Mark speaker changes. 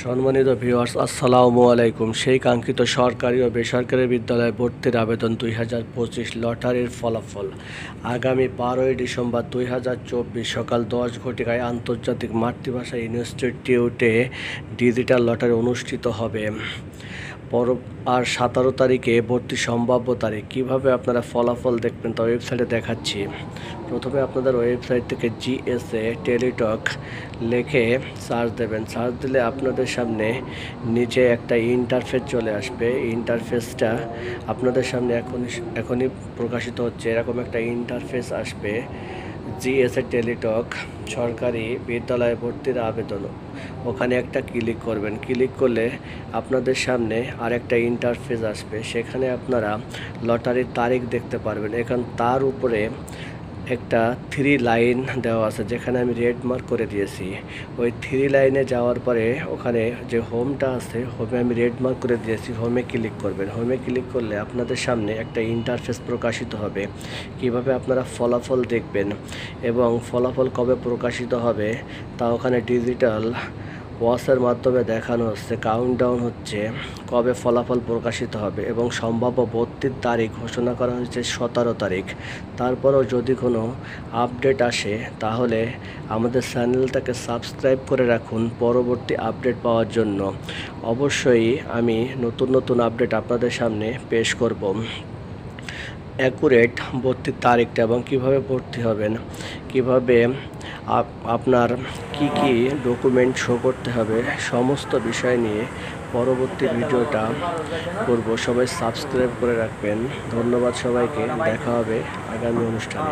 Speaker 1: সম্মানিত ভিউয়ার্স, আসসালামু আলাইকুম। সেই কাঙ্ক্ষিত সরকারি ও বেসরকারি বিদ্যালয়ে ভর্তির আবেদন 2025 লটারির ফলাফল আগামী 12ই ডিসেম্বর 2024 সকাল 10 ঘটিকায় আন্তর্জাতিক মাতৃভাষা ইনস্টিটিউটে ডিজিটাল লটারি অনুষ্ঠিত হবে। আর 17 তারিখে ভর্তি সম্ভাব্য তারিখ। কীভাবে আপনারা ফলাফল দেখবেন তা ওয়েবসাইটে দেখাচ্ছি। প্রথমে আপনাদের ওয়েবসাইট থেকে জিএসএ টেলিটক লিখে সার্চ দেবেন। সার্চ দিলে আপনাদের সামনে নিচে একটা ইন্টারফেস চলে আসবে। ইন্টারফেসটা আপনাদের সামনে এখনই প্রকাশিত হচ্ছে। এরকম একটা ইন্টারফেস আসবে। জিএসএ টেলিটক সরকারি বিদ্যালয়ে ভর্তির আবেদন, ওখানে একটা ক্লিক করবেন। ক্লিক করলে আপনাদের সামনে আরেকটা ইন্টারফেস আসবে। সেখানে আপনারা লটারির তারিখ দেখতে পারবেন। এখন তার উপরে একটা 3 লাইন দেওয়া আছে, যেখানে আমি রেড মার্ক করে দিয়েছি। ওই 3 লাইনে যাওয়ার পরে ওখানে যে হোমটা আছে, হোমে আমি রেড মার্ক করে দিয়েছি। হোমে ক্লিক করবেন। হোমে ক্লিক করলে আপনাদের সামনে একটা ইন্টারফেস প্রকাশিত হবে। কিভাবে আপনারা ফলাফল দেখবেন এবং ফলাফল কবে প্রকাশিত হবে তা ওখানে ডিজিটাল ওয়াচের মাধ্যমে দেখানো হচ্ছে। কাউন্টডাউন হচ্ছে কবে ফলাফল প্রকাশিত হবে এবং সম্ভাব্য ভর্তির তারিখ ঘোষণা করা হয়েছে 17 তারিখ। তারপরেও যদি কোনো আপডেট আসে তাহলে আমাদের চ্যানেলটাকে সাবস্ক্রাইব করে রাখুন পরবর্তী আপডেট পাওয়ার জন্য। অবশ্যই আমি নতুন নতুন আপডেট আপনাদের সামনে পেশ করব। অ্যাকুরেট ভর্তির তারিখটা এবং কিভাবে ভর্তি হবেন, কিভাবে আপনার কি কি ডকুমেন্ট শো করতে হবে, সমস্ত বিষয় নিয়ে পরবর্তী ভিডিওটা করব। সবাই সাবস্ক্রাইব করে রাখবেন। ধন্যবাদ সবাইকে। দেখা হবে আগামী অনুষ্ঠানে।